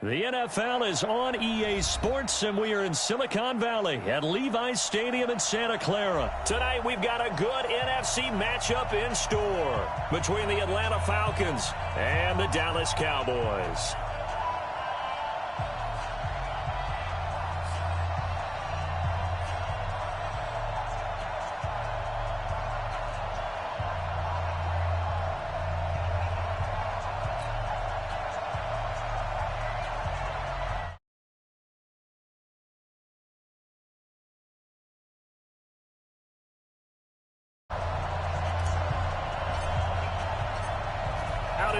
The NFL is on EA Sports, and we are in Silicon Valley at Levi's Stadium in Santa Clara. Tonight, we've got a good NFC matchup in store between the Atlanta Falcons and the Dallas Cowboys.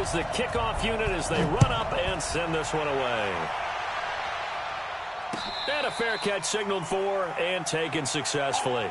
Is the kickoff unit as they run up and send this one away. And a fair catch signaled for and taken successfully.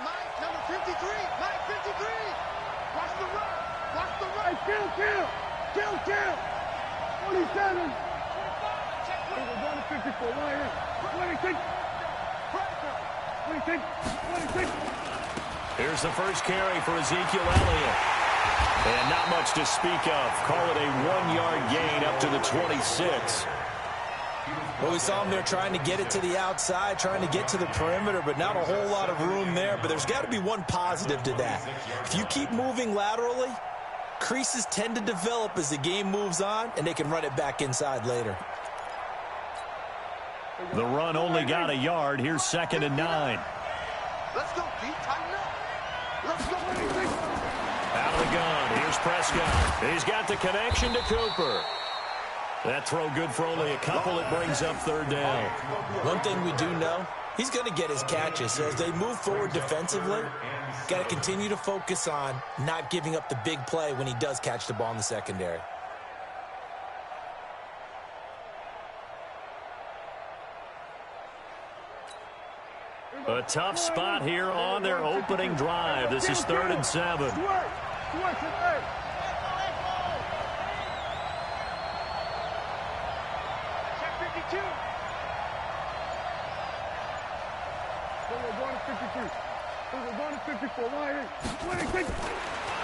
Mike, number 53. Mike, 53. Watch the right. Watch the right. Kill. 27. We're going to 54. 26. Here's the first carry for Ezekiel Elliott. And not much to speak of. Call it a 1-yard gain up to the 26. Well, we saw him there trying to get it to the outside, trying to get to the perimeter, but not a whole lot of room there. But there's got to be one positive to that. If you keep moving laterally, creases tend to develop as the game moves on, and they can run it back inside later. The run only got a yard. Here's 2nd and 9. Let's go, D. Tighten up. Let's go. Out of the gun. Here's Prescott. He's got the connection to Cooper. That throw good for only a couple. It brings up 3rd down. One thing we do know, he's going to get his catches. So as they move forward defensively, got to continue to focus on not giving up the big play when he does catch the ball in the secondary. A tough spot here on their opening drive. This is 3rd and 7.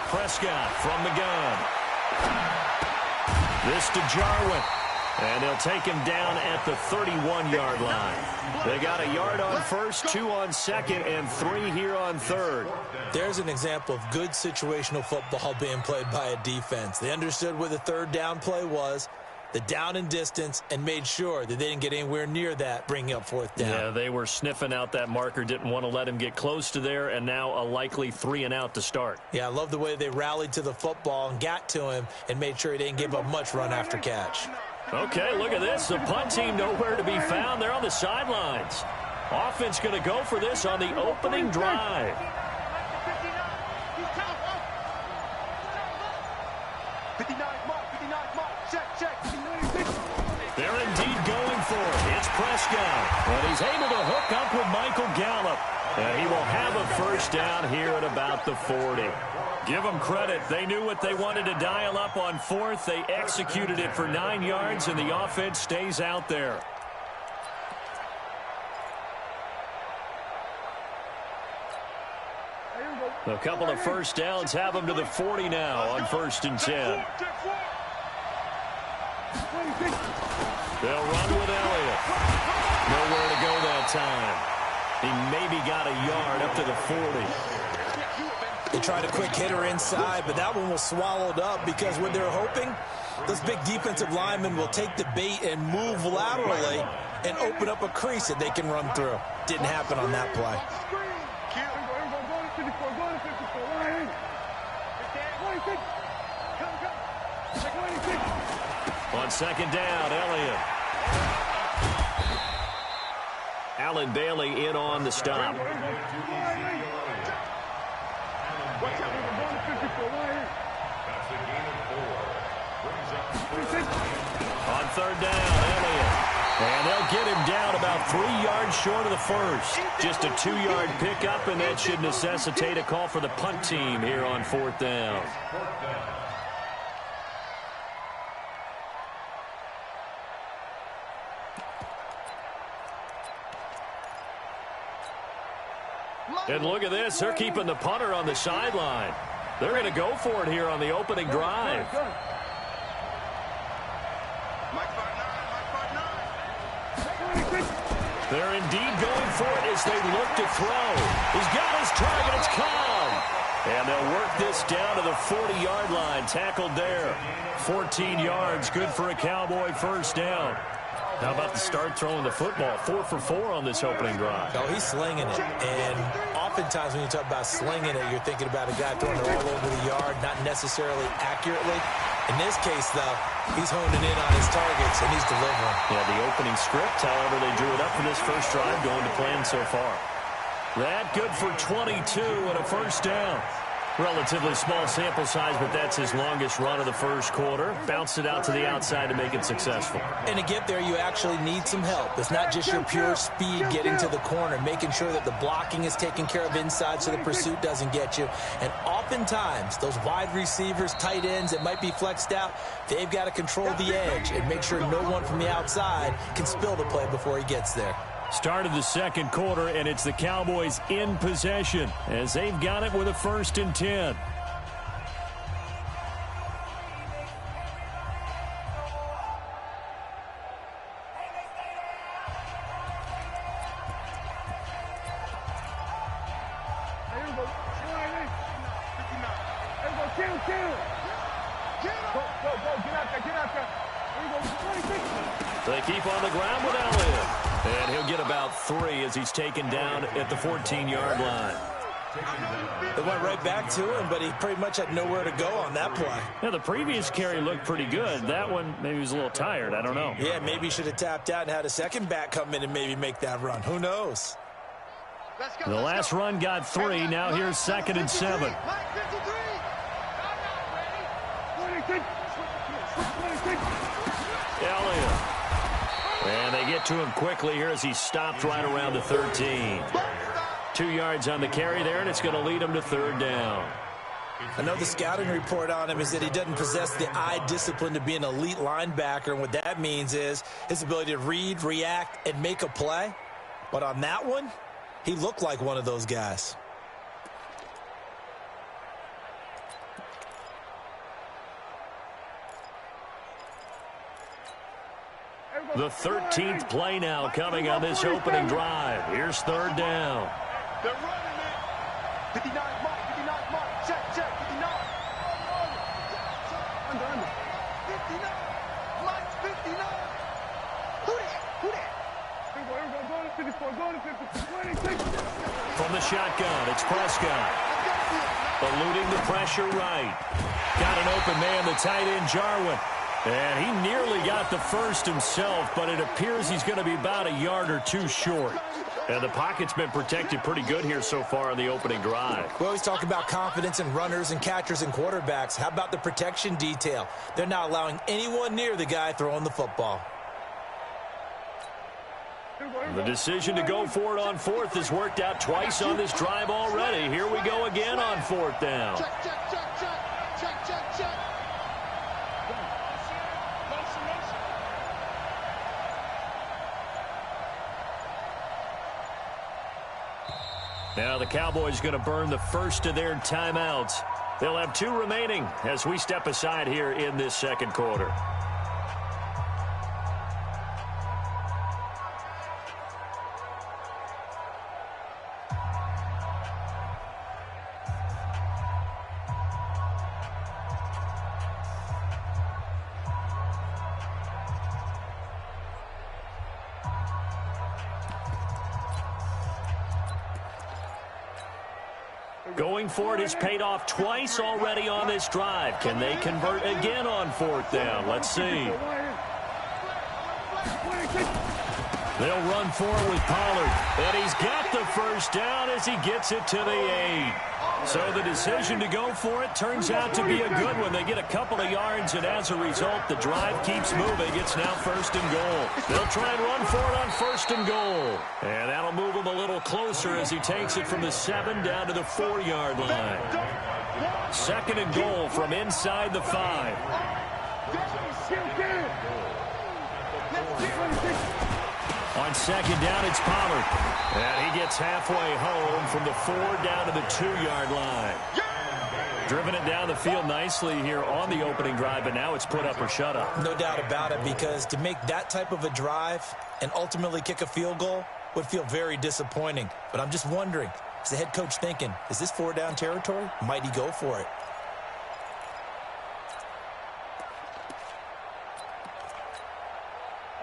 Prescott from the gun. This to Jarwin. And they'll take him down at the 31-yard line. They got a yard on first, 2 on 2nd, and 3 here on 3rd. There's an example of good situational football being played by a defense. They understood where the 3rd down play was, the down and distance, and made sure that they didn't get anywhere near that, bringing up 4th down. Yeah, they were sniffing out that marker, didn't want to let him get close to there, and now a likely 3 and out to start. Yeah, I love the way they rallied to the football and got to him and made sure he didn't give up much run after catch. Okay, look at this. The punt team nowhere to be found. They're on the sidelines. Offense going to go for this on the opening drive. They're indeed going for it. It's Prescott. But he's able to hook up with Michael Gallup. And he will have a 1st down here at about the 40. Give them credit. They knew what they wanted to dial up on 4th. They executed it for 9 yards, and the offense stays out there. A couple of 1st downs have them to the 40 now on 1st and 10. They'll run with Elliott. Nowhere to go that time. He maybe got a yard up to the 40. They tried a quick hitter inside, but that one was swallowed up because what they're hoping, those big defensive linemen will take the bait and move laterally and open up a crease that they can run through. Didn't happen on that play. On 2nd down, Elliott. Allen Bailey in on the stop. On 3rd down, Elliott. And they'll get him down about 3 yards short of the first. Just a 2-yard pickup, and that should necessitate a call for the punt team here on 4th down. And look at this. They're keeping the punter on the sideline. They're going to go for it here on the opening drive. They're indeed going for it as they look to throw. He's got his target. It's Cobb. And they'll work this down to the 40-yard line. Tackled there. 14 yards. Good for a Cowboy first down. How about the start throwing the football? 4 for 4 on this opening drive. Oh, he's slinging it. And oftentimes when you talk about slinging it, you're thinking about a guy throwing it all over the yard, not necessarily accurately. In this case, though, he's honing in on his targets, and he's delivering. Yeah, the opening script, however, they drew it up for this first drive going to plan so far. That good for 22 and a first down. Relatively small sample size, but that's his longest run of the first quarter. Bounced it out to the outside to make it successful. And to get there, you actually need some help. It's not just your pure speed getting to the corner, making sure that the blocking is taken care of inside so the pursuit doesn't get you. And oftentimes, those wide receivers, tight ends that might be flexed out, they've got to control the edge and make sure no one from the outside can spill the play before he gets there. Start of the second quarter, and it's the Cowboys in possession as they've got it with a 1st and 10. They keep on the ground with Elliott. And he'll get about 3 as he's taken down at the 14-yard line. They went right back to him, but he pretty much had nowhere to go on that play. Yeah, the previous carry looked pretty good. That one, maybe he was a little tired. I don't know. Yeah, maybe he should have tapped out and had a second back come in and maybe make that run. Who knows? The last run got 3. Now here's 2nd and 7. Elliott. And they get to him quickly here as he stopped right around the 13. 2 yards on the carry there, and it's going to lead him to 3rd down. I know the scouting report on him is that he doesn't possess the eye discipline to be an elite linebacker, and what that means is his ability to read, react, and make a play. But on that one, he looked like one of those guys. The 13th play now coming on this opening drive. Here's 3rd down. They're running it. 59 mark, 59 mark. Check, 59. Under. 59. Mike's 59. Who that? Go to 54. From the shotgun, it's Prescott. Eluding the pressure right. Got an open man, the tight end, Jarwin. And he nearly got the first himself, but it appears he's going to be about a yard or 2 short. And the pocket's been protected pretty good here so far on the opening drive. We always talk about confidence in runners and catchers and quarterbacks. How about the protection detail? They're not allowing anyone near the guy throwing the football. The decision to go for it on 4th has worked out twice on this drive already. Here we go again on 4th down. Check. Now the Cowboys going to burn the first of their timeouts. They'll have 2 remaining as we step aside here in this second quarter. Going for it has paid off twice already on this drive. Can they convert again on 4th down? Let's see. They'll run for it with Pollard. And he's got the first down as he gets it to the 8. So the decision to go for it turns out to be a good one. They get a couple of yards, and as a result, the drive keeps moving. It's now 1st and goal. They'll try and run for it on 1st and goal. And that'll move him a little closer as he takes it from the 7 down to the 4-yard line. 2nd and goal from inside the 5. On 2nd down, it's Pollard. And he gets halfway home from the 4 down to the 2-yard line. Driven it down the field nicely here on the opening drive, but now it's put up or shut up. No doubt about it, because to make that type of a drive and ultimately kick a field goal would feel very disappointing. But I'm just wondering, is the head coach thinking, is this 4-down territory? Might he go for it?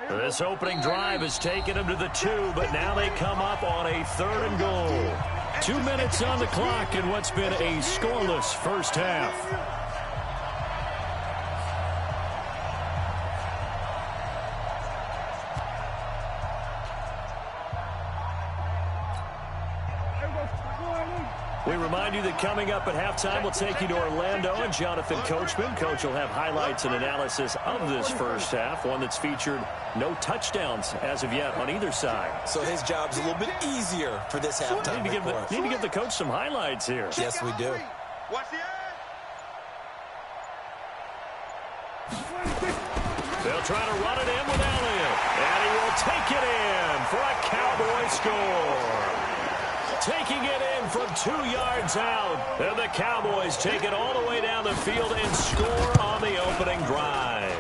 This opening drive has taken them to the 2, but now they come up on a 3rd and goal. 2 minutes on the clock in what's been a scoreless first half. We remind you that coming up at halftime, we'll take you to Orlando and Jonathan Coachman. Coach will have highlights and analysis of this first half, one that's featured no touchdowns as of yet on either side. So his job's a little bit easier for this halftime. Need to give the coach some highlights here. Yes, we do. Watch the They'll try to run it in with Elliott, and he will take it in for a Cowboy score. Taking it in from 2 yards out. And the Cowboys take it all the way down the field and score on the opening drive.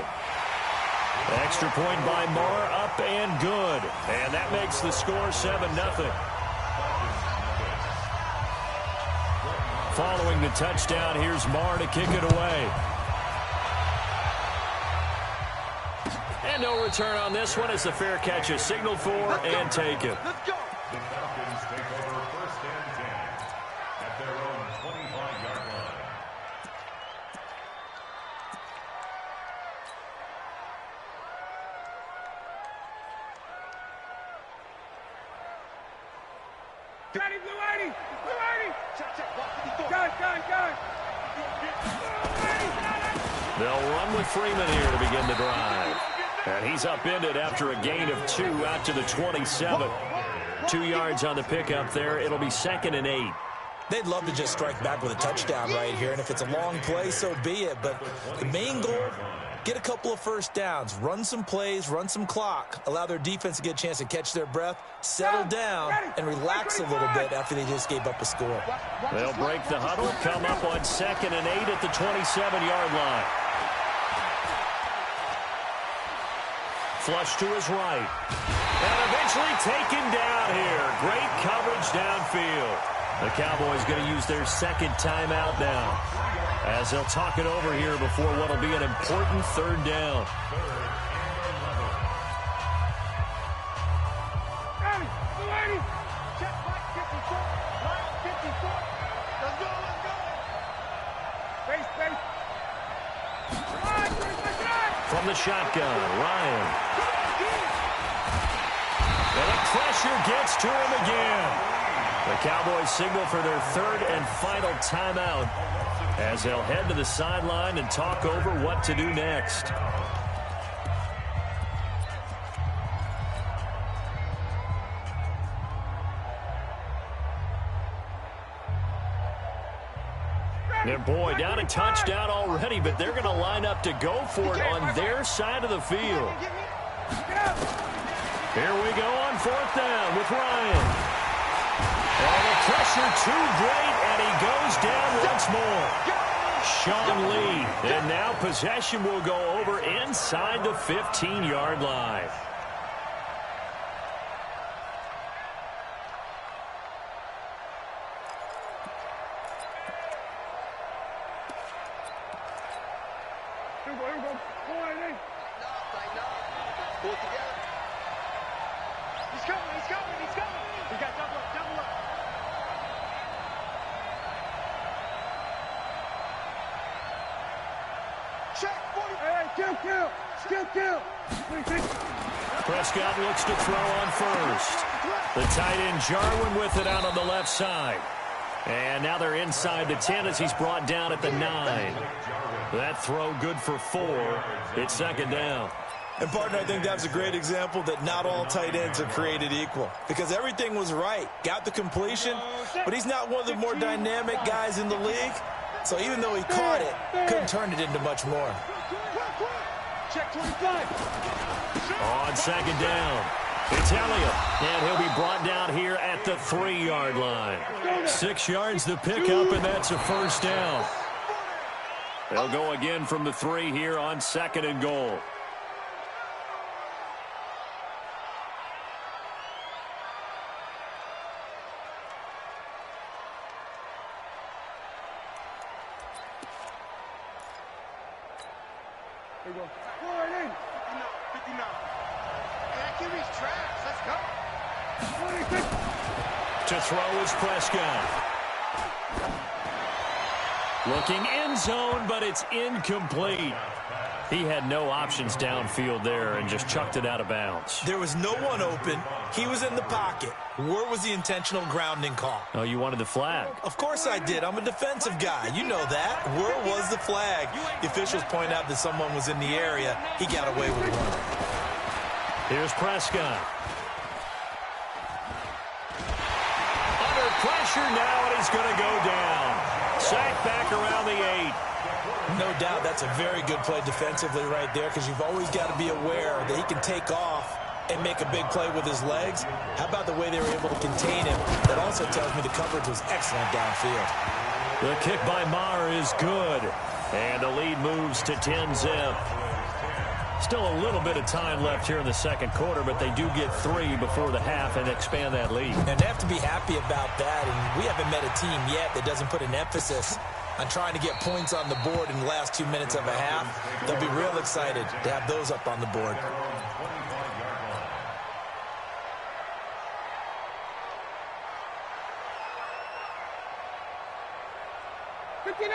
Extra point by Marr, up and good. And that makes the score 7-0. Following the touchdown, here's Marr to kick it away. And no return on this one as the fair catch is signaled for and taken. Let's go. The Falcons take over 1st and 10 at their own 25-yard line. They'll run with Freeman here to begin the drive. And he's upended after a gain of 2 out to the 27. 2 yards on the pickup there. It'll be 2nd and 8. They'd love to just strike back with a touchdown right here, and if it's a long play, so be it. But the main goal, get a couple of first downs, run some plays, run some clock, allow their defense to get a chance to catch their breath, settle down, and relax a little bit after they just gave up a score. They'll break the huddle, come up on 2nd and 8 at the 27-yard line. Flush to his right. And eventually taken down here. Great coverage downfield. The Cowboys going to use their 2nd timeout now, as they'll talk it over here before what will be an important 3rd down. From the shotgun, Ryan. And the pressure gets to him again. The Cowboys signal for their 3rd and final timeout as they'll head to the sideline and talk over what to do next. And boy, down a touchdown already, but they're going to line up to go for it on their side of the field. Here we go on 4th down with Ryan. And the pressure too great, and he goes down once more. Sean Lee, and now possession will go over inside the 15-yard line. Pull it together. He's coming. We got double up. Check, 40. Hey, kill. Prescott looks to throw on first. The tight end Jarwin with it out on the left side. And now they're inside the 10 as he's brought down at the 9. That throw good for 4. It's second down. And, partner, I think that's a great example that not all tight ends are created equal. Because everything was right. Got the completion, but he's not one of the more dynamic guys in the league. So even though he caught it, couldn't turn it into much more. Check 25. On second down, it's Elliott. And he'll be brought down here at the 3-yard line. 6 yards the pickup, and that's a first down. They'll go again from the 3 here on second and goal. Here we go. 59. Hey, that QB's trash. Let's go. To throw is Prescott. Looking end zone, but it's incomplete. He had no options downfield there and just chucked it out of bounds. There was no one open. He was in the pocket. Where was the intentional grounding call? Oh, you wanted the flag. Of course I did. I'm a defensive guy. You know that. Where was the flag? The officials point out that someone was in the area. He got away with one. Here's Prescott. Under pressure now, and he's going to go down. Sacked back around the 8. No doubt that's a very good play defensively right there because you've always got to be aware that he can take off and make a big play with his legs. How about the way they were able to contain him? That also tells me the coverage was excellent downfield. The kick by Maher is good. And the lead moves to 10-zip. Still a little bit of time left here in the second quarter, but they do get 3 before the half and expand that lead. And they have to be happy about that. And we haven't met a team yet that doesn't put an emphasis on trying to get points on the board in the last 2 minutes of a half. They'll be real excited to have those up on the board.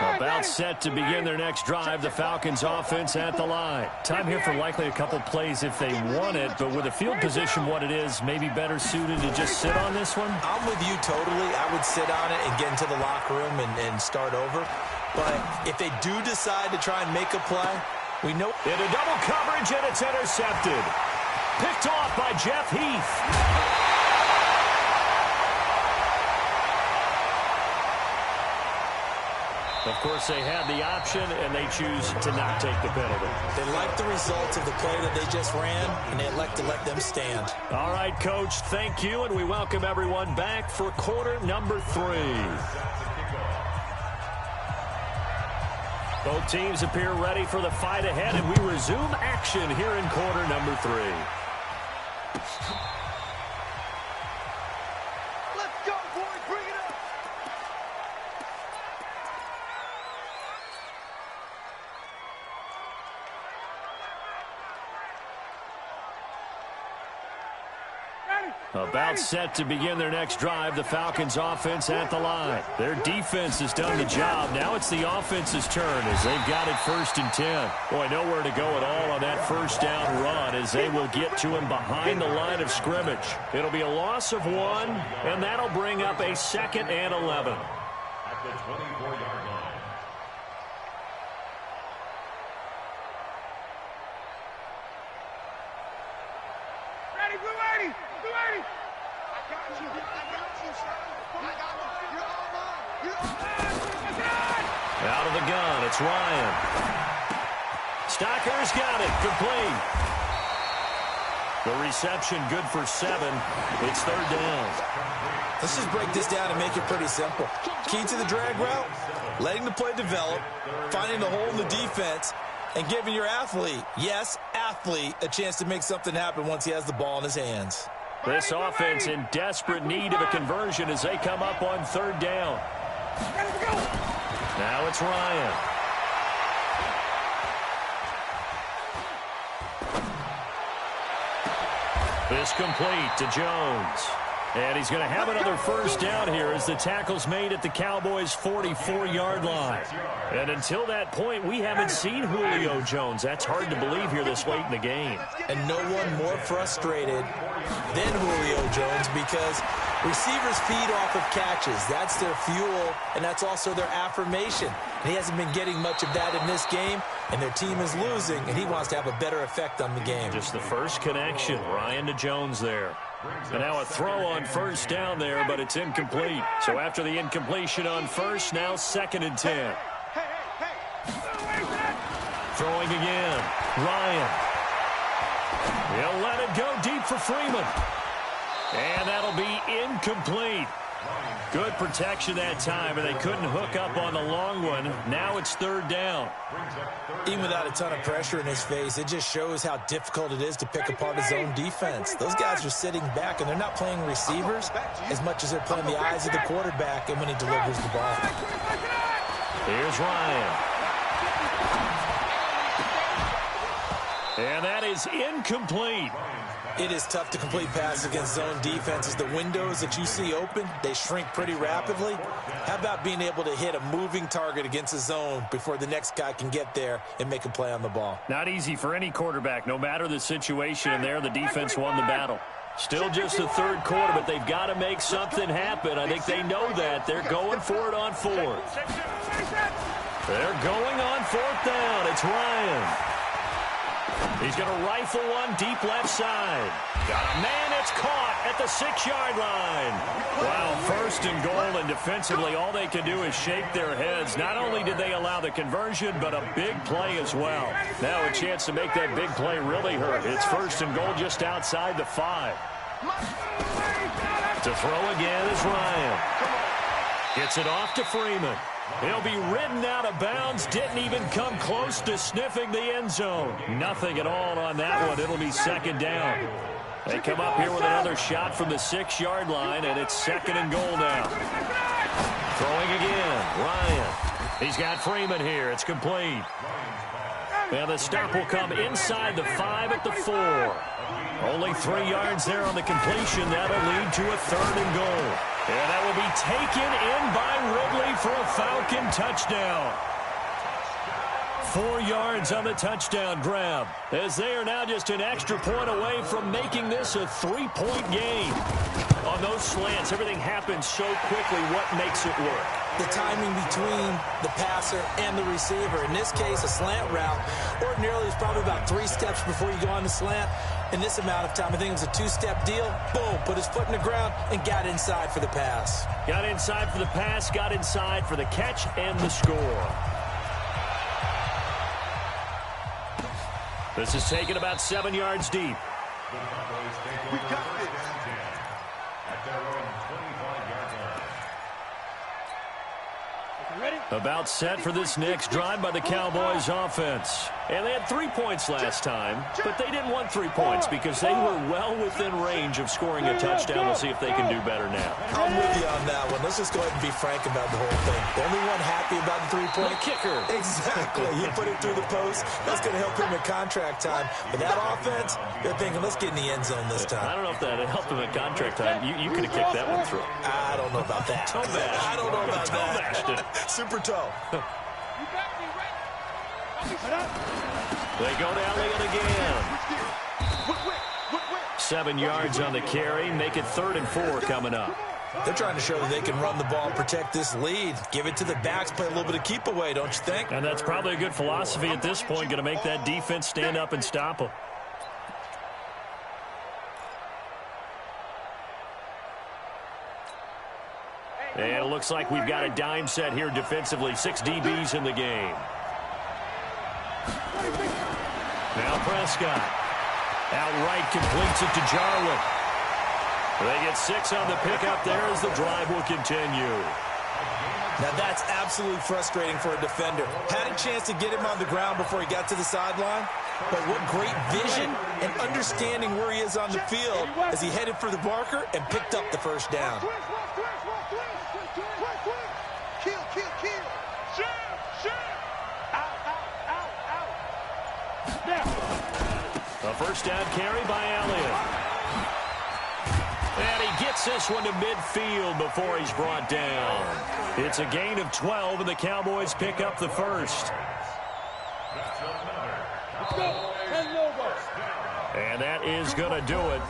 About set to begin their next drive, the Falcons offense at the line. Time here for likely a couple plays if they want it, but with the field position what it is, maybe better suited to just sit on this one? I'm with you totally. I would sit on it and get into the locker room and start over. But if they do decide to try and make a play, we know. Into double coverage, and it's intercepted. Picked off by Jeff Heath. Of course, they had the option, and they choose to not take the penalty. They like the results of the play that they just ran, and they elect to let them stand. All right, Coach, thank you, and we welcome everyone back for quarter number 3. Both teams appear ready for the fight ahead, and we resume action here in quarter number 3. Let's go, boys. Bring it up. About set to begin their next drive, the Falcons offense at the line. Their defense has done the job. Now it's the offense's turn as they've got it 1st and 10. Boy, nowhere to go at all on that first down run as they will get to him behind the line of scrimmage. It'll be a loss of 1, and that'll bring up a 2nd and 11. At the 24-yard line. Ready, blue 80. Blue 80. I got you. Son. I got you. You're all mine. You're all mine. Out of the gun, it's Ryan. Stocker's got it. Complete. The reception good for 7. It's 3rd down. Let's just break this down and make it pretty simple. Key to the drag route, letting the play develop, finding the hole in the defense, and giving your athlete, yes, athlete, a chance to make something happen once he has the ball in his hands. This offense in desperate need of a conversion as they come up on 3rd down. Now it's Ryan. This complete to Jones. And he's going to have another first down here as the tackle's made at the Cowboys' 44-yard line. And until that point, we haven't seen Julio Jones. That's hard to believe here this late in the game. And no one more frustrated than Julio Jones because receivers feed off of catches. That's their fuel, and that's also their affirmation. And he hasn't been getting much of that in this game, and their team is losing, and he wants to have a better effect on the game. Just the first connection, Ryan to Jones there. And now a throw on first down there, but it's incomplete. So after the incompletion on first, now 2nd and 10. Throwing again, Ryan. He'll let it go deep for Freeman. And that'll be incomplete. Good protection that time, and they couldn't hook up on the long one. Now it's 3rd down. Even without a ton of pressure in his face, it just shows how difficult it is to pick apart his own defense. Those guys are sitting back, and they're not playing receivers as much as they're playing the eyes of the quarterback and when he delivers the ball. Here's Ryan. And that is incomplete. It is tough to complete passes against zone defenses. The windows that you see open, they shrink pretty rapidly. How about being able to hit a moving target against a zone before the next guy can get there and make a play on the ball? Not easy for any quarterback, no matter the situation. And there, the defense won the battle. Still just the 3rd quarter, but they've got to make something happen. I think they know that. They're going for it on 4th. They're going on 4th down. It's Ryan. He's going to rifle one deep left side. Got a man. It's caught at the 6-yard line. Wow, 1st and goal, and defensively all they can do is shake their heads. Not only did they allow the conversion, but a big play as well. Now a chance to make that big play really hurt. It's 1st and goal just outside the 5. To throw again is Ryan. Gets it off to Freeman. He'll be ridden out of bounds. Didn't even come close to sniffing the end zone. Nothing at all on that one. It'll be 2nd down. They come up here with another shot from the 6-yard line, and it's 2nd and goal now. Throwing again, Ryan. He's got Freeman here. It's complete. And the stop will come inside the 5 at the 4. Only 3 yards there on the completion. That'll lead to a 3rd and goal. And that will be taken in by Ridley for a Falcon touchdown. 4 yards on the touchdown grab, as they are now just an extra point away from making this a 3-point game. On those slants, everything happens so quickly. What makes it work? The timing between the passer and the receiver. In this case, a slant route ordinarily is probably about 3 steps before you go on the slant. In this amount of time, I think it was a 2-step deal. Boom, put his foot in the ground and got inside for the pass. Got inside for the pass, got inside for the catch and the score. This is taken about 7 yards deep. We got this. At their own 25-yard line. About set for this next drive by the Cowboys offense. And they had 3 points last time, but they didn't want 3 points because they were well within range of scoring a touchdown. We'll see if they can do better now. I'm with you on that one. Let's just go ahead and be frank about the whole thing. The only one happy about the 3-point kicker. Exactly. He put it through the post. That's going to help him at contract time. But that offense, they're thinking, let's get in the end zone this time. I don't know if that helped him at contract time. You could have kicked that one through. I don't know about that. Toe bash. I don't know about Toe bashed it. that. Super toe. They go to Elliott again. 7 yards on the carry. Make it 3rd and 4 coming up. They're trying to show that they can run the ball and protect this lead. Give it to the backs, play a little bit of keep away, don't you think? And that's probably a good philosophy at this point. Going to make that defense stand up and stop them. And it looks like we've got a dime set here defensively. 6 DBs in the game. Now Prescott. Outright completes it to Jarwin. They get 6 on the pickup there as the drive will continue. Now that's absolutely frustrating for a defender. Had a chance to get him on the ground before he got to the sideline. But what great vision and understanding where he is on the field as he headed for the marker and picked up the first down. A first down carry by Elliott. And he gets this one to midfield before he's brought down. It's a gain of 12, and the Cowboys pick up the first. And that is going to do it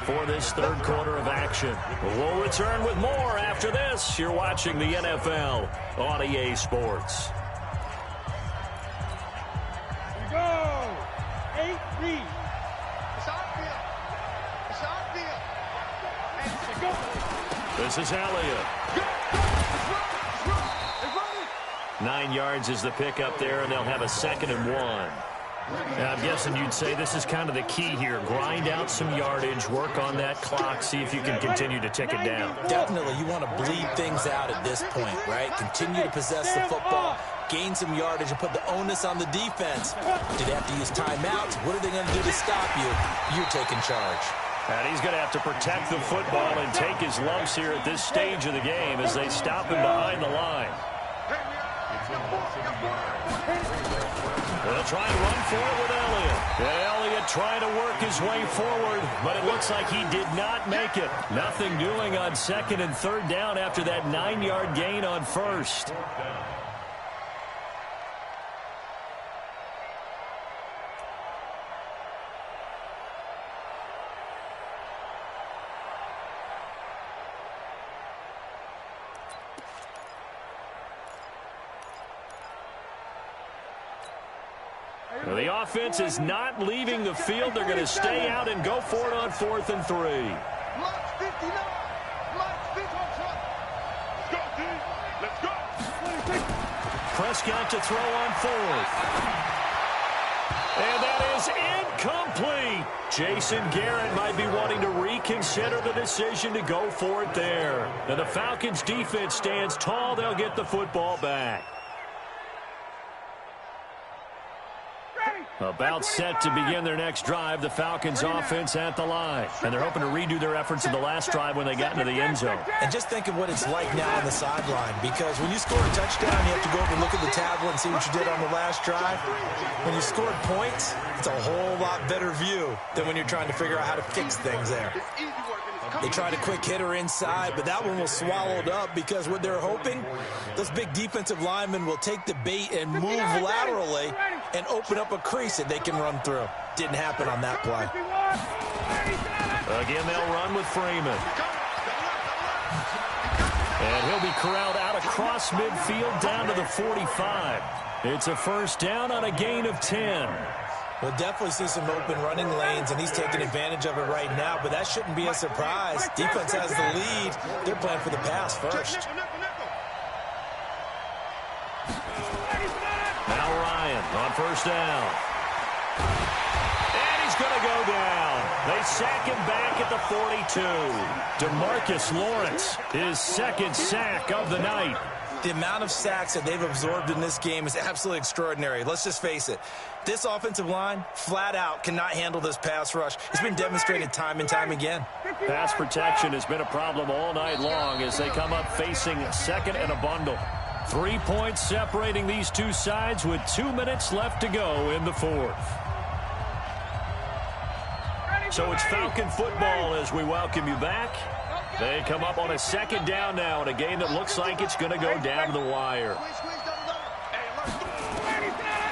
for this third quarter of action. We'll return with more after this. You're watching the NFL on EA Sports. Here we go. 8-3. It's on field. It's on field. And go. This is Elliott. 9 yards is the pickup there, and they'll have a 2nd and 1. Now, I'm guessing you'd say this is kind of the key here. Grind out some yardage, work on that clock, see if you can continue to tick it down. Definitely, you want to bleed things out at this point, right? Continue to possess the football, gain some yardage, and put the onus on the defense. Do they have to use timeouts? What are they going to do to stop you? You're taking charge. And he's going to have to protect the football and take his lumps here at this stage of the game as they stop him behind the line. They'll try and run for it with Elliott. And Elliott trying to work his way forward, but it looks like he did not make it. Nothing doing on 2nd and 3rd down after that 9-yard gain on 1st. The offense is not leaving the field. They're going to stay out and go for it on 4th and 3. Let's go. Prescott to throw on 4th. And that is incomplete. Jason Garrett might be wanting to reconsider the decision to go for it there. And the Falcons defense stands tall. They'll get the football back. About set to begin their next drive, the Falcons offense at the line. And they're hoping to redo their efforts in the last drive when they got into the end zone. And just think of what it's like now on the sideline, because when you score a touchdown, you have to go over and look at the tablet and see what you did on the last drive. When you scored points, it's a whole lot better view than when you're trying to figure out how to fix things there. They tried a quick hitter inside, but that one was swallowed up because what they're hoping, those big defensive linemen will take the bait and move laterally and open up a crease that they can run through. Didn't happen on that play. Again, they'll run with Freeman. And he'll be corralled out across midfield down to the 45. It's a 1st down on a gain of 10. We'll definitely see some open running lanes, and he's taking advantage of it right now, but that shouldn't be a surprise. Defense has the lead. They're playing for the pass first. Now Ryan on 1st down. And he's going to go down. They sack him back at the 42. DeMarcus Lawrence, his 2nd sack of the night. The amount of sacks that they've absorbed in this game is absolutely extraordinary. Let's just face it. This offensive line, flat out, cannot handle this pass rush. It's been demonstrated time and time again. Pass protection has been a problem all night long as they come up facing 2nd and a bundle. 3 points separating these two sides with 2 minutes left to go in the 4th. So it's Falcon football as we welcome you back. They come up on a 2nd down now in a game that looks like it's going to go down to the wire.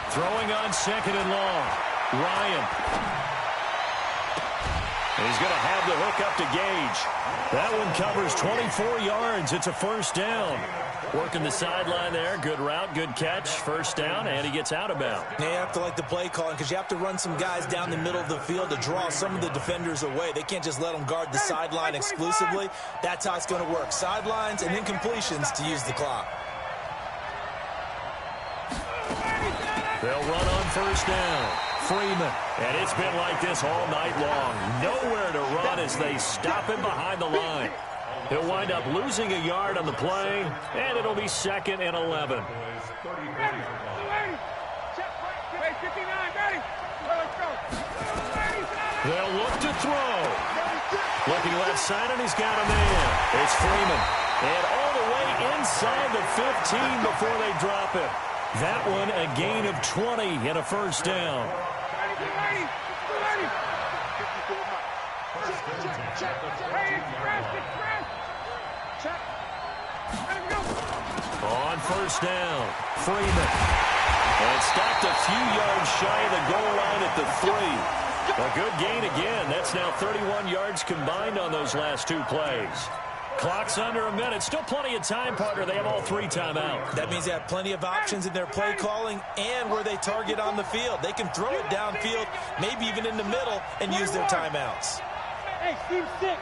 Throwing on 2nd and long. Ryan. And he's going to have the hook up to Gage. That one covers 24 yards. It's a 1st down. Working the sideline there. Good route, good catch. 1st down, and he gets out of bounds. They have to like the play calling because you have to run some guys down the middle of the field to draw some of the defenders away. They can't just let them guard the sideline exclusively. That's how it's going to work. Sidelines and then completions to use the clock. They'll run on 1st down. Freeman. And it's been like this all night long. Nowhere to run as they stop him behind the line. He'll wind up losing a yard on the play, and it'll be 2nd and 11. They'll look to throw. Looking left side, and he's got a man. It's Freeman. And all the way inside the 15 before they drop it. That one a gain of 20 and a 1st down. Check. Hey, express. Check. Let him go. On first down, Freeman. And stopped a few yards shy of the goal line at the 3. A good gain again. That's now 31 yards combined on those last 2 plays. Clock's under a minute. Still plenty of time, partner. They have all 3 timeouts. That means they have plenty of options in their play calling and where they target on the field. They can throw it downfield, maybe even in the middle, and use their timeouts. Hey, Steve 6.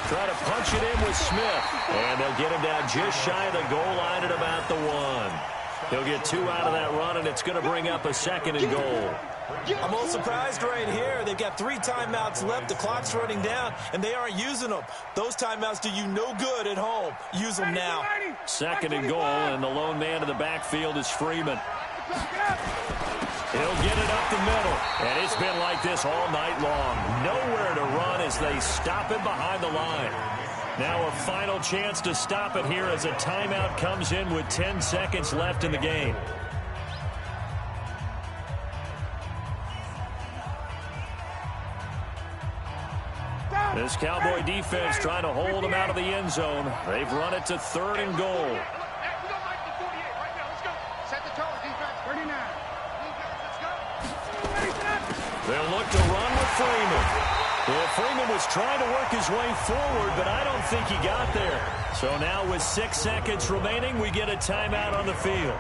Try to punch it in with Smith. And they'll get him down just shy of the goal line at about the 1. He'll get 2 out of that run, and it's going to bring up a 2nd and goal. I'm a little surprised right here. They've got 3 timeouts left. The clock's running down, and they aren't using them. Those timeouts do you no good at home. Use them now. 2nd and goal, and the lone man in the backfield is Freeman. He'll get it up the middle, and it's been like this all night long. Nowhere to run as they stop him behind the line. Now a final chance to stop it here as a timeout comes in with 10 seconds left in the game. This Cowboy defense trying to hold them out of the end zone. They've run it to 3rd and goal. We don't like the 48 right now. Let's go. Set the tone, defense. 39. Defense, let's go. They'll look to run with Freeman. Well, Freeman was trying to work his way forward, but I don't think he got there. So now with 6 seconds remaining, we get a timeout on the field.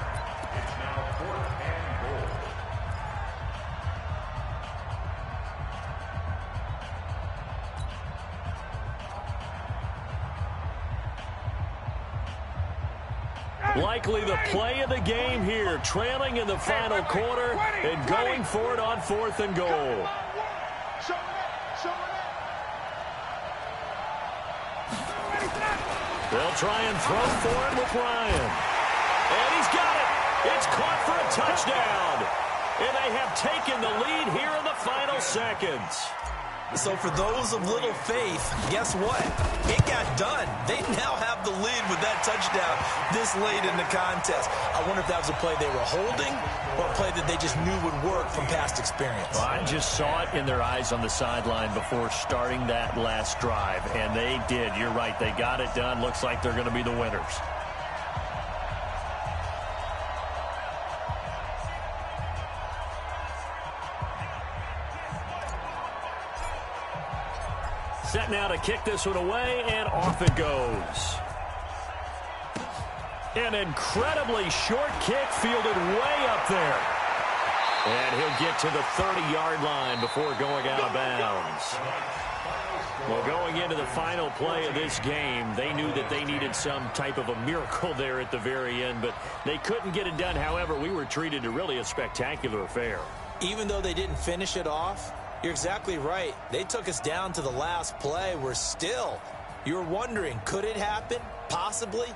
Likely the play of the game here, trailing in the final quarter and going for it on 4th and goal. They'll try and throw for it with Ryan. And he's got it. It's caught for a touchdown. And they have taken the lead here in the final seconds. So for those of little faith, guess what? It got done. They now have the lead with that touchdown this late in the contest. I wonder if that was a play they were holding or a play that they just knew would work from past experience. Well, I just saw it in their eyes on the sideline before starting that last drive, and they did. You're right. They got it done. Looks like they're going to be the winners. Set now to kick this one away, and off it goes. An incredibly short kick fielded way up there. And he'll get to the 30-yard line before going out of bounds. Well, going into the final play of this game, they knew that they needed some type of a miracle there at the very end, but they couldn't get it done. However, we were treated to really a spectacular affair. Even though they didn't finish it off, you're exactly right. They took us down to the last play. We're still, you're wondering, could it happen? Possibly.